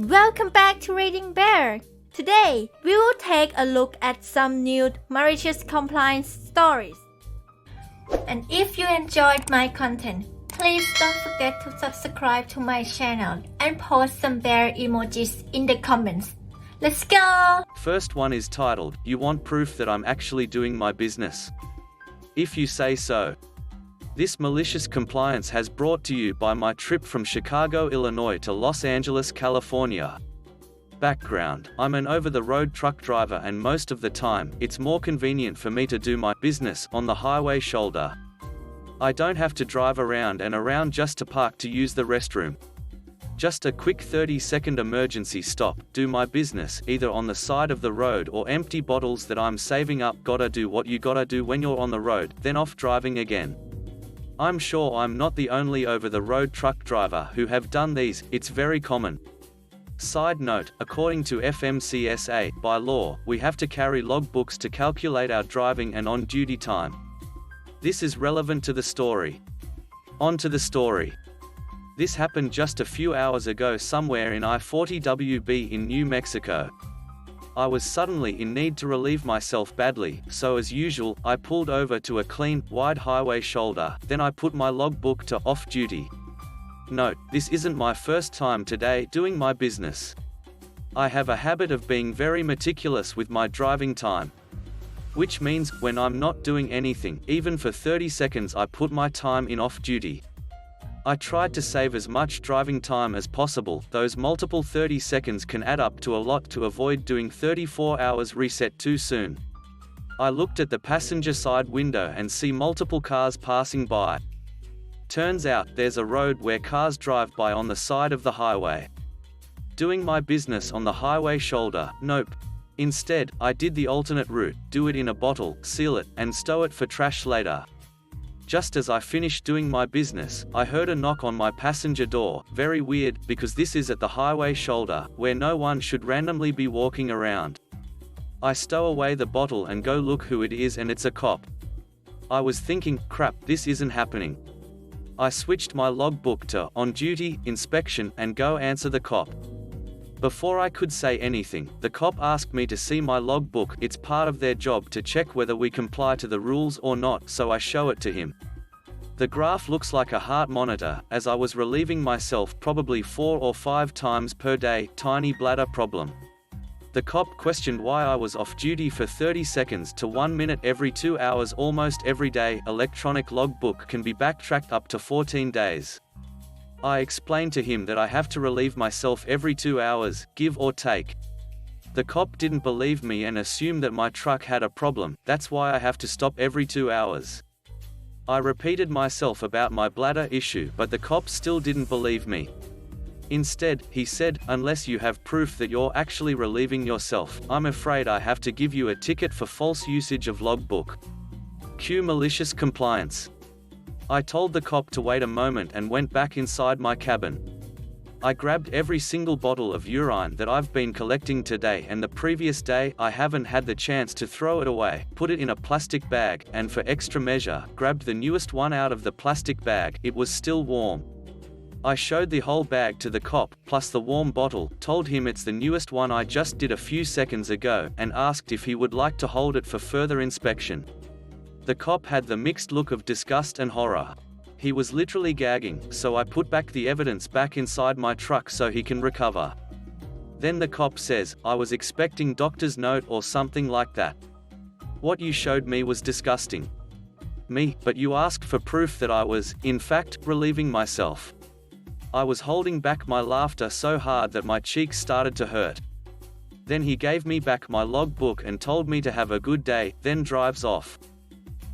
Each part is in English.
Welcome back to Reading Bear. Today, we will take a look at some new malicious compliance stories. And if you enjoyed my content, please don't forget to subscribe to my channel and post some bear emojis in the comments. Let's go! First one is titled, "You Want Proof That I'm Actually Doing My Business? If You Say So." This malicious compliance has brought to you by my trip from Chicago, Illinois to Los Angeles, California. Background: I'm an over-the-road truck driver, and most of the time, it's more convenient for me to do my business on the highway shoulder. I don't have to drive around and around just to park to use the restroom. Just a quick 30-second emergency stop, do my business, either on the side of the road or empty bottles that I'm saving up. Gotta do what you gotta do when you're on the road, then off driving again. I'm sure I'm not the only over-the-road truck driver who have done these, it's very common. Side note, according to FMCSA, by law, we have to carry logbooks to calculate our driving and on-duty time. This is relevant to the story. On to the story. This happened just a few hours ago somewhere in I-40 WB in New Mexico. I was suddenly in need to relieve myself badly, so as usual, I pulled over to a clean, wide highway shoulder, then I put my logbook to off-duty. Note, this isn't my first time today doing my business. I have a habit of being very meticulous with my driving time. Which means, when I'm not doing anything, even for 30 seconds, I put my time in off-duty. I tried to save as much driving time as possible. Those multiple 30 seconds can add up to a lot to avoid doing 34 hours reset too soon. I looked at the passenger side window and see multiple cars passing by. Turns out, there's a road where cars drive by on the side of the highway. Doing my business on the highway shoulder? Nope. Instead, I did the alternate route, do it in a bottle, seal it, and stow it for trash later. Just as I finished doing my business, I heard a knock on my passenger door. Very weird, because this is at the highway shoulder, where no one should randomly be walking around. I stow away the bottle and go look who it is, and it's a cop. I was thinking, crap, this isn't happening. I switched my logbook to on duty, inspection, and go answer the cop. Before I could say anything, the cop asked me to see my logbook. It's part of their job to check whether we comply to the rules or not, so I show it to him. The graph looks like a heart monitor, as I was relieving myself probably 4 or 5 times per day. Tiny bladder problem. The cop questioned why I was off duty for 30 seconds to 1 minute every 2 hours almost every day. Electronic logbook can be backtracked up to 14 days. I explained to him that I have to relieve myself every 2 hours, give or take. The cop didn't believe me and assumed that my truck had a problem. That's why I have to stop every 2 hours. I repeated myself about my bladder issue, but the cop still didn't believe me. Instead, he said, unless you have proof that you're actually relieving yourself, I'm afraid I have to give you a ticket for false usage of logbook. Cue malicious compliance. I told the cop to wait a moment and went back inside my cabin. I grabbed every single bottle of urine that I've been collecting today and the previous day. I haven't had the chance to throw it away, put it in a plastic bag, and for extra measure, grabbed the newest one out of the plastic bag. It was still warm. I showed the whole bag to the cop, plus the warm bottle, told him it's the newest one I just did a few seconds ago, and asked if he would like to hold it for further inspection. The cop had the mixed look of disgust and horror. He was literally gagging, so I put back the evidence back inside my truck so he can recover. Then the cop says, I was expecting doctor's note or something like that. What you showed me was disgusting. Me, but you asked for proof that I was, in fact, relieving myself. I was holding back my laughter so hard that my cheeks started to hurt. Then he gave me back my logbook and told me to have a good day, then drives off.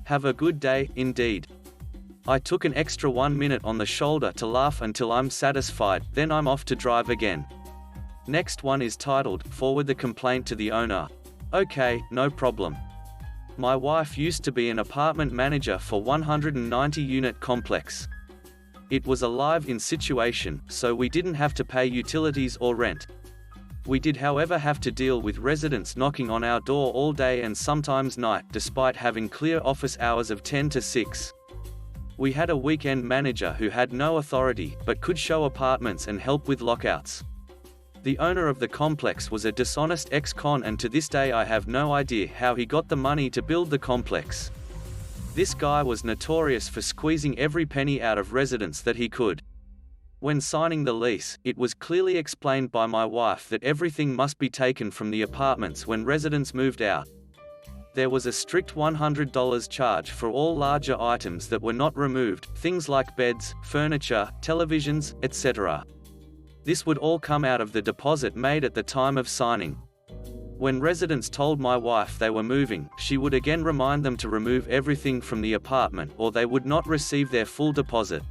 Have a good day, indeed. I took an extra 1 minute on the shoulder to laugh until I'm satisfied, then I'm off to drive again. Next one is titled, Forward the Complaint to the Owner. Okay, no problem. My wife used to be an apartment manager for 190-unit complex. It was a live-in situation, so we didn't have to pay utilities or rent. We did however have to deal with residents knocking on our door all day and sometimes night, despite having clear office hours of 10 to 6. We had a weekend manager who had no authority, but could show apartments and help with lockouts. The owner of the complex was a dishonest ex-con, and to this day I have no idea how he got the money to build the complex. This guy was notorious for squeezing every penny out of residents that he could. When signing the lease, it was clearly explained by my wife that everything must be taken from the apartments when residents moved out. There was a strict $100 charge for all larger items that were not removed, things like beds, furniture, televisions, etc. This would all come out of the deposit made at the time of signing. When residents told my wife they were moving, she would again remind them to remove everything from the apartment or they would not receive their full deposit.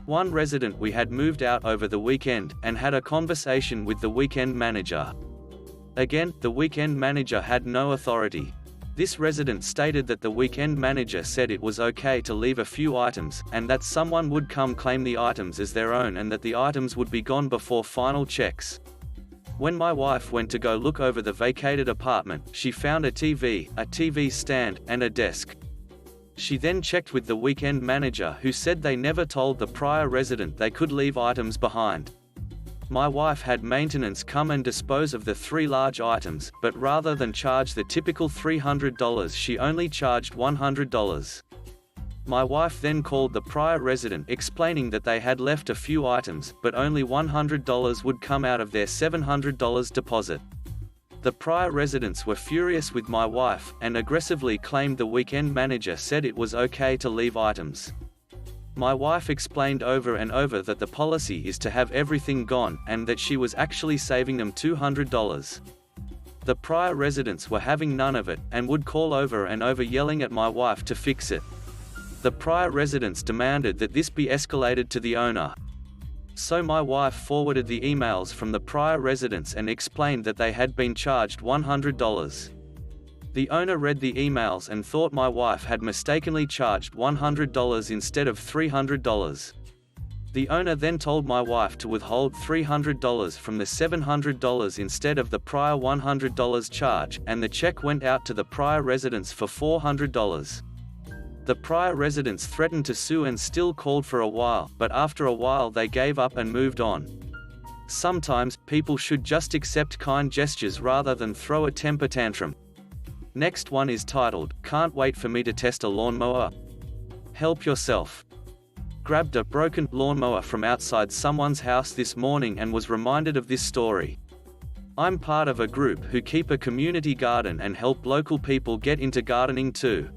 One resident we had moved out over the weekend and had a conversation with the weekend manager. Again, the weekend manager had no authority. This resident stated that the weekend manager said it was okay to leave a few items, and that someone would come claim the items as their own and that the items would be gone before final checks. When my wife went to go look over the vacated apartment, she found a TV stand, and a desk. She then checked with the weekend manager, who said they never told the prior resident they could leave items behind. My wife had maintenance come and dispose of the 3 large items, but rather than charge the typical $300, she only charged $100. My wife then called the prior resident explaining that they had left a few items, but only $100 would come out of their $700 deposit. The prior residents were furious with my wife, and aggressively claimed the weekend manager said it was okay to leave items. My wife explained over and over that the policy is to have everything gone, and that she was actually saving them $200. The prior residents were having none of it, and would call over and over yelling at my wife to fix it. The prior residents demanded that this be escalated to the owner. So my wife forwarded the emails from the prior residents and explained that they had been charged $100. The owner read the emails and thought my wife had mistakenly charged $100 instead of $300. The owner then told my wife to withhold $300 from the $700 instead of the prior $100 charge, and the check went out to the prior residents for $400. The prior residents threatened to sue and still called for a while, but after a while they gave up and moved on. Sometimes, people should just accept kind gestures rather than throw a temper tantrum. Next one is titled, "Can't Wait for Me to Test a Lawnmower." Help yourself. Grabbed a broken lawnmower from outside someone's house this morning and was reminded of this story. I'm part of a group who keep a community garden and help local people get into gardening too.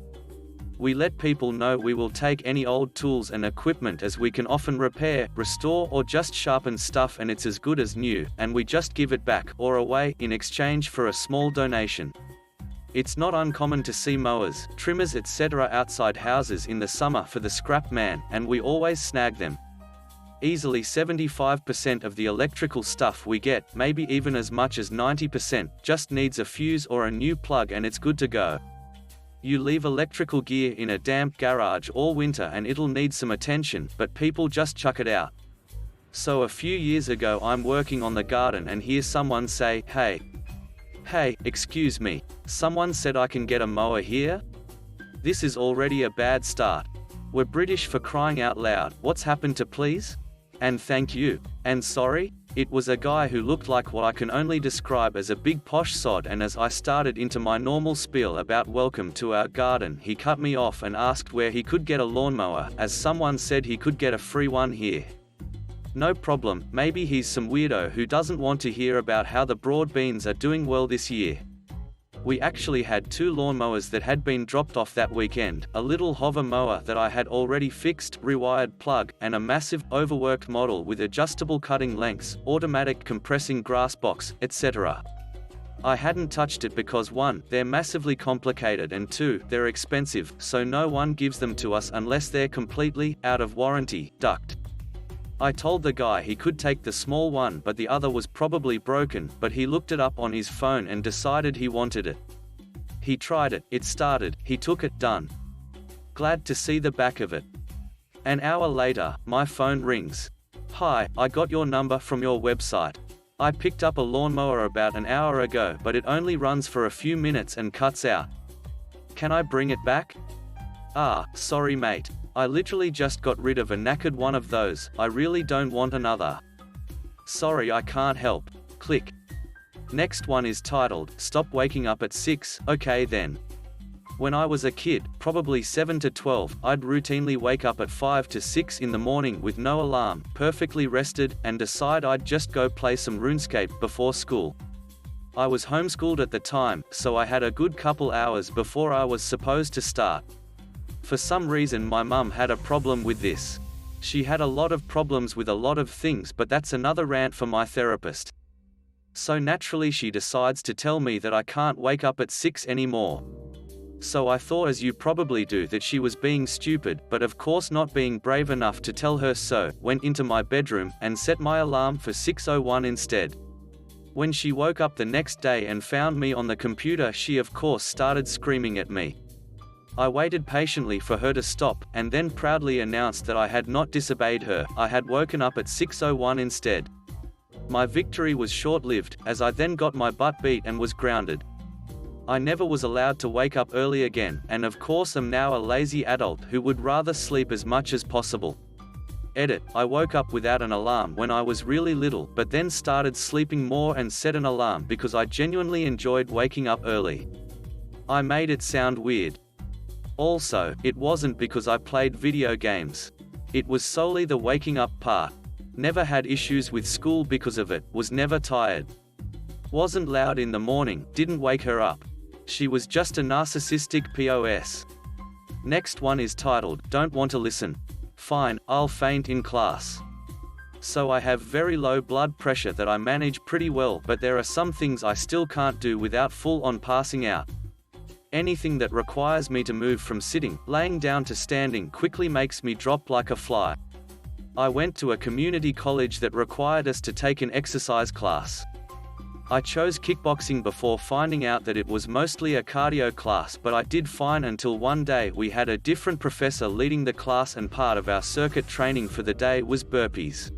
We let people know we will take any old tools and equipment, as we can often repair, restore, or just sharpen stuff and it's as good as new, and we just give it back, or away, in exchange for a small donation. It's not uncommon to see mowers, trimmers etc. outside houses in the summer for the scrap man, and we always snag them. Easily 75% of the electrical stuff we get, maybe even as much as 90%, just needs a fuse or a new plug and it's good to go. You leave electrical gear in a damp garage all winter and it'll need some attention, but people just chuck it out. So a few years ago I'm working on the garden and hear someone say, Hey, excuse me, someone said I can get a mower here? This is already a bad start. We're British, for crying out loud. What's happened to please? And thank you. And sorry? It was a guy who looked like what I can only describe as a big posh sod, and as I started into my normal spiel about welcome to our garden, he cut me off and asked where he could get a lawnmower, as someone said he could get a free one here. No problem, maybe he's some weirdo who doesn't want to hear about how the broad beans are doing well this year. We actually had 2 lawnmowers that had been dropped off that weekend, a little hover mower that I had already fixed, rewired plug, and a massive, overworked model with adjustable cutting lengths, automatic compressing grass box, etc. I hadn't touched it because 1, they're massively complicated, and 2, they're expensive, so no one gives them to us unless they're completely out of warranty, ducked. I told the guy he could take the small one, but the other was probably broken, but he looked it up on his phone and decided he wanted it. He tried it, it started, he took it, done. Glad to see the back of it. An hour later, my phone rings. Hi, I got your number from your website. I picked up a lawnmower about an hour ago, but it only runs for a few minutes and cuts out. Can I bring it back? Ah, sorry mate. I literally just got rid of a knackered one of those, I really don't want another. Sorry, I can't help. Click. Next one is titled, Stop Waking Up at 6, okay then. When I was a kid, probably 7 to 12, I'd routinely wake up at 5 to 6 in the morning with no alarm, perfectly rested, and decide I'd just go play some RuneScape before school. I was homeschooled at the time, so I had a good couple hours before I was supposed to start. For some reason my mum had a problem with this. She had a lot of problems with a lot of things, but that's another rant for my therapist. So naturally she decides to tell me that I can't wake up at 6 anymore. So I thought, as you probably do, that she was being stupid, but of course not being brave enough to tell her so, went into my bedroom and set my alarm for 6:01 instead. When she woke up the next day and found me on the computer, she of course started screaming at me. I waited patiently for her to stop, and then proudly announced that I had not disobeyed her, I had woken up at 6:01 instead. My victory was short-lived, as I then got my butt beat and was grounded. I never was allowed to wake up early again, and of course am now a lazy adult who would rather sleep as much as possible. Edit, I woke up without an alarm when I was really little, but then started sleeping more and set an alarm because I genuinely enjoyed waking up early. I made it sound weird. Also, it wasn't because I played video games. It was solely the waking up part. Never had issues with school because of it, was never tired. Wasn't loud in the morning, didn't wake her up. She was just a narcissistic POS. Next one is titled, Don't Want to Listen. Fine, I'll faint in class. So I have very low blood pressure that I manage pretty well, but there are some things I still can't do without full-on passing out. Anything that requires me to move from sitting, laying down to standing quickly makes me drop like a fly. I went to a community college that required us to take an exercise class. I chose kickboxing before finding out that it was mostly a cardio class, but I did fine until one day we had a different professor leading the class and part of our circuit training for the day was burpees.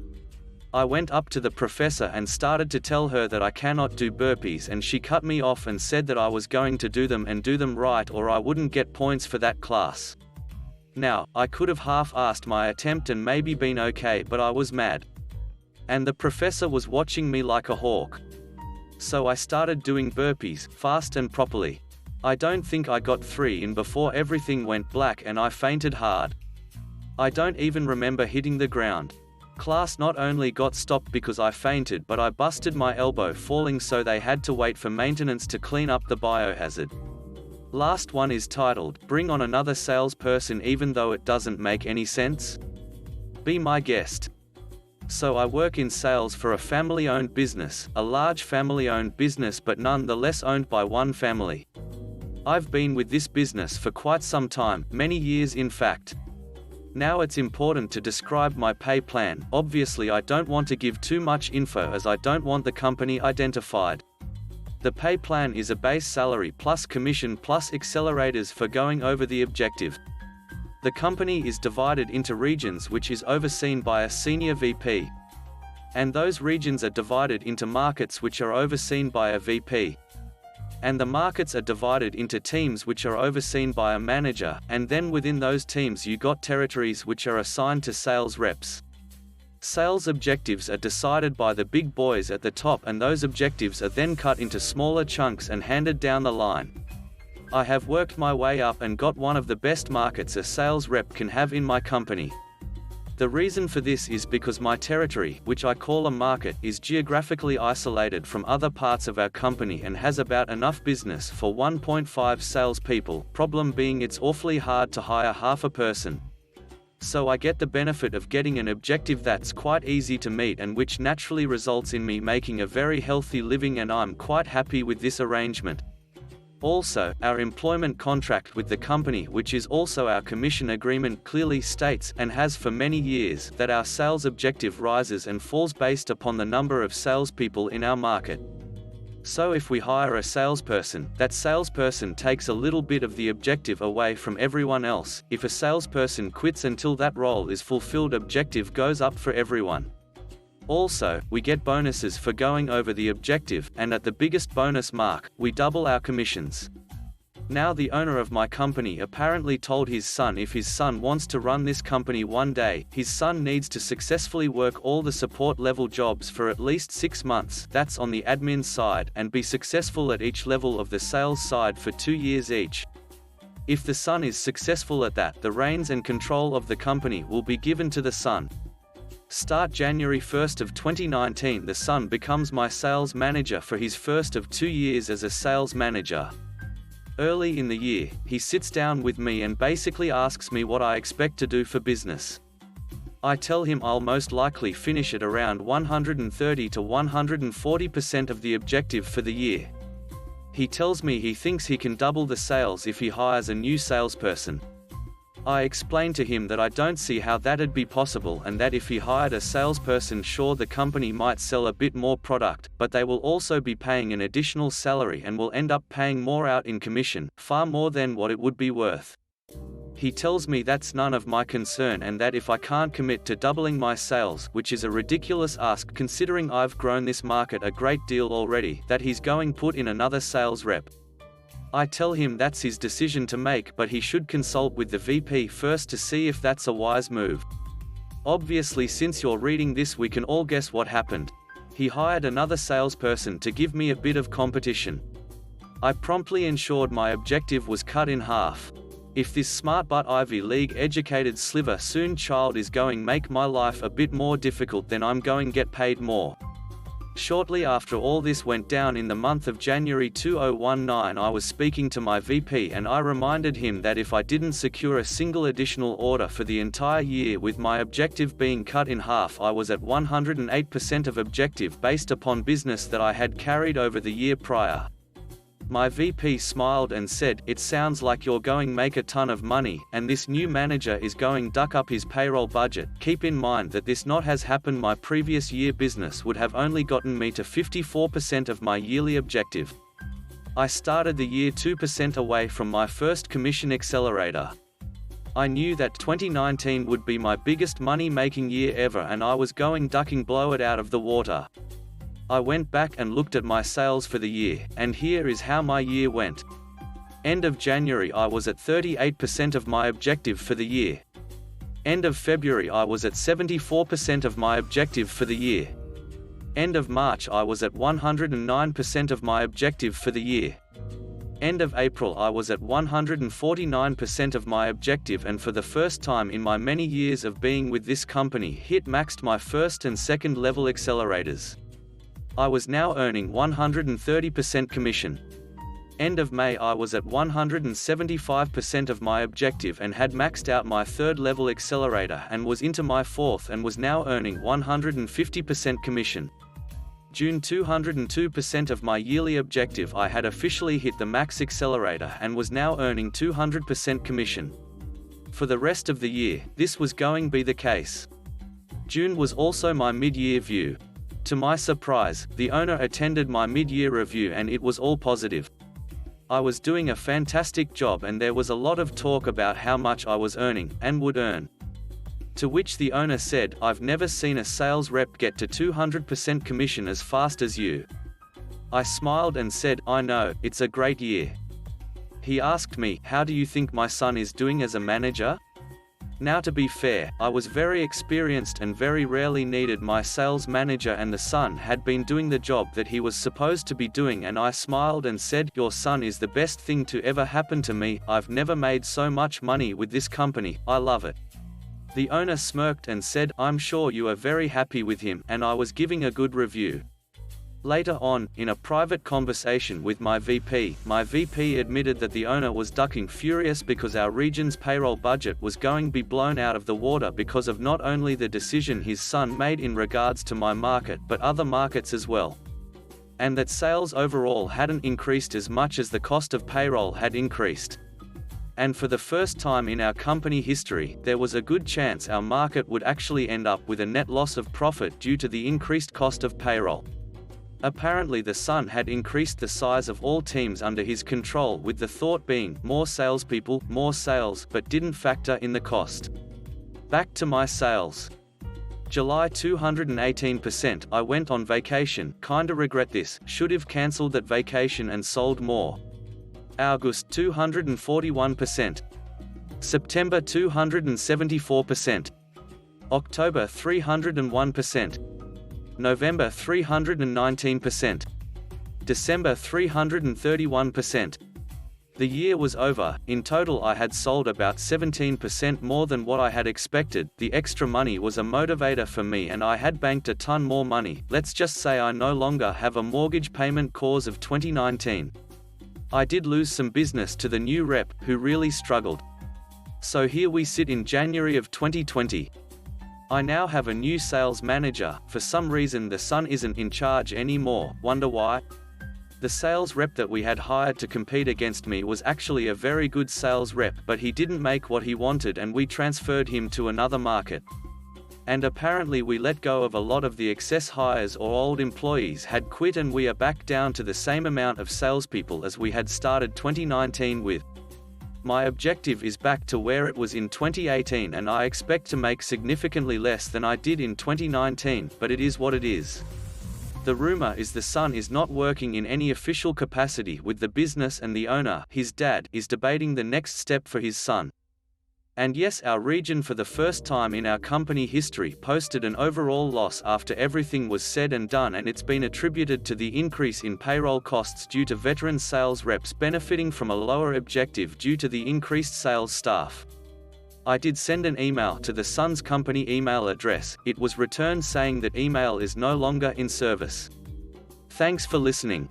I went up to the professor and started to tell her that I cannot do burpees, and she cut me off and said that I was going to do them and do them right or I wouldn't get points for that class. Now, I could have half-assed my attempt and maybe been okay, but I was mad. And the professor was watching me like a hawk. So I started doing burpees, fast and properly. I don't think I got 3 in before everything went black and I fainted hard. I don't even remember hitting the ground. Class not only got stopped because I fainted, but I busted my elbow falling, so they had to wait for maintenance to clean up the biohazard. Last one is titled, Bring on Another Salesperson Even Though It Doesn't Make Any Sense? Be my guest. So I work in sales for a family-owned business, a large family-owned business but nonetheless owned by one family. I've been with this business for quite some time, many years in fact. Now it's important to describe my pay plan. Obviously I don't want to give too much info as I don't want the company identified. The pay plan is a base salary plus commission plus accelerators for going over the objective. The company is divided into regions which is overseen by a senior VP. And those regions are divided into markets which are overseen by a VP. And the markets are divided into teams which are overseen by a manager, and then within those teams you got territories which are assigned to sales reps. Sales objectives are decided by the big boys at the top, and those objectives are then cut into smaller chunks and handed down the line. I have worked my way up and got one of the best markets a sales rep can have in my company. The reason for this is because my territory, which I call a market, is geographically isolated from other parts of our company and has about enough business for 1.5 salespeople, problem being it's awfully hard to hire half a person. So I get the benefit of getting an objective that's quite easy to meet and which naturally results in me making a very healthy living, and I'm quite happy with this arrangement. Also, our employment contract with the company, which is also our commission agreement, clearly states, and has for many years, that our sales objective rises and falls based upon the number of salespeople in our market. So if we hire a salesperson, that salesperson takes a little bit of the objective away from everyone else. If a salesperson quits until that role is fulfilled, objective goes up for everyone. Also, we get bonuses for going over the objective, and at the biggest bonus mark, we double our commissions. Now the owner of my company apparently told his son if his son wants to run this company one day, his son needs to successfully work all the support level jobs for at least 6 months, that's on the admin side, and be successful at each level of the sales side for 2 years each. If the son is successful at that, the reins and control of the company will be given to the son. Start January 1st of 2019, the son becomes my sales manager for his first of 2 years as a sales manager. Early in the year, he sits down with me and basically asks me what I expect to do for business. I tell him I'll most likely finish at around 130 to 140% of the objective for the year. He tells me he thinks he can double the sales if he hires a new salesperson. I explain to him that I don't see how that'd be possible, and that if he hired a salesperson, sure, the company might sell a bit more product, but they will also be paying an additional salary and will end up paying more out in commission, far more than what it would be worth. He tells me that's none of my concern, and that if I can't commit to doubling my sales, which is a ridiculous ask considering I've grown this market a great deal already, that he's going put in another sales rep. I tell him that's his decision to make, but he should consult with the VP first to see if that's a wise move. Obviously, since you're reading this, we can all guess what happened. He hired another salesperson to give me a bit of competition. I promptly ensured my objective was cut in half. If this smart but Ivy League educated sliver soon child is going make my life a bit more difficult, then I'm going get paid more. Shortly after all this went down in the month of January 2019, I was speaking to my VP and I reminded him that if I didn't secure a single additional order for the entire year, with my objective being cut in half, I was at 108% of objective based upon business that I had carried over the year prior. My VP smiled and said, "It sounds like you're going make a ton of money, and this new manager is going duck up his payroll budget. Keep in mind that this not has happened. My previous year business would have only gotten me to 54% of my yearly objective. I started the year 2% away from my first commission accelerator. I knew that 2019 would be my biggest money-making year ever, and I was going ducking blow it out of the water. I went back and looked at my sales for the year, and here is how my year went. End of January, I was at 38% of my objective for the year. End of February, I was at 74% of my objective for the year. End of March, I was at 109% of my objective for the year. End of April, I was at 149% of my objective, and for the first time in my many years of being with this company, hit maxed my first and second level accelerators. I was now earning 130% commission. End of May, I was at 175% of my objective and had maxed out my third level accelerator and was into my fourth and was now earning 150% commission. June, 202% of my yearly objective. I had officially hit the max accelerator and was now earning 200% commission. For the rest of the year, this was going to be the case. June was also my mid-year view. To my surprise, the owner attended my mid-year review and it was all positive. I was doing a fantastic job and there was a lot of talk about how much I was earning, and would earn. To which the owner said, "I've never seen a sales rep get to 200% commission as fast as you." I smiled and said, "I know, it's a great year." He asked me, "How do you think my son is doing as a manager?" Now, to be fair, I was very experienced and very rarely needed my sales manager, and the son had been doing the job that he was supposed to be doing, and I smiled and said, "Your son is the best thing to ever happen to me. I've never made so much money with this company, I love it." The owner smirked and said, "I'm sure you are very happy with him," and I was giving a good review. Later on, in a private conversation with my VP admitted that the owner was ducking furious because our region's payroll budget was going to be blown out of the water because of not only the decision his son made in regards to my market but other markets as well. And that sales overall hadn't increased as much as the cost of payroll had increased. And for the first time in our company history, there was a good chance our market would actually end up with a net loss of profit due to the increased cost of payroll. Apparently the son had increased the size of all teams under his control, with the thought being, more salespeople, more sales, but didn't factor in the cost. Back to my sales. July, 218%. I went on vacation, kinda regret this, should've cancelled that vacation and sold more. August 241%, September 274%, October 301%, November 319%, December 331%. The year was over. In total I had sold about 17% more than what I had expected. The extra money was a motivator for me and I had banked a ton more money. Let's just say I no longer have a mortgage payment cause of 2019. I did lose some business to the new rep, who really struggled. So here we sit in January of 2020. I now have a new sales manager. For some reason the son isn't in charge anymore. Wonder why? The sales rep that we had hired to compete against me was actually a very good sales rep, but he didn't make what he wanted and we transferred him to another market. And apparently we let go of a lot of the excess hires, or old employees had quit, and we are back down to the same amount of salespeople as we had started 2019 with. My objective is back to where it was in 2018 and I expect to make significantly less than I did in 2019, but it is what it is. The rumor is the son is not working in any official capacity with the business and the owner, his dad, is debating the next step for his son. And yes, our region for the first time in our company history posted an overall loss after everything was said and done, and it's been attributed to the increase in payroll costs due to veteran sales reps benefiting from a lower objective due to the increased sales staff. I did send an email to the son's company email address. It was returned saying that email is no longer in service. Thanks for listening.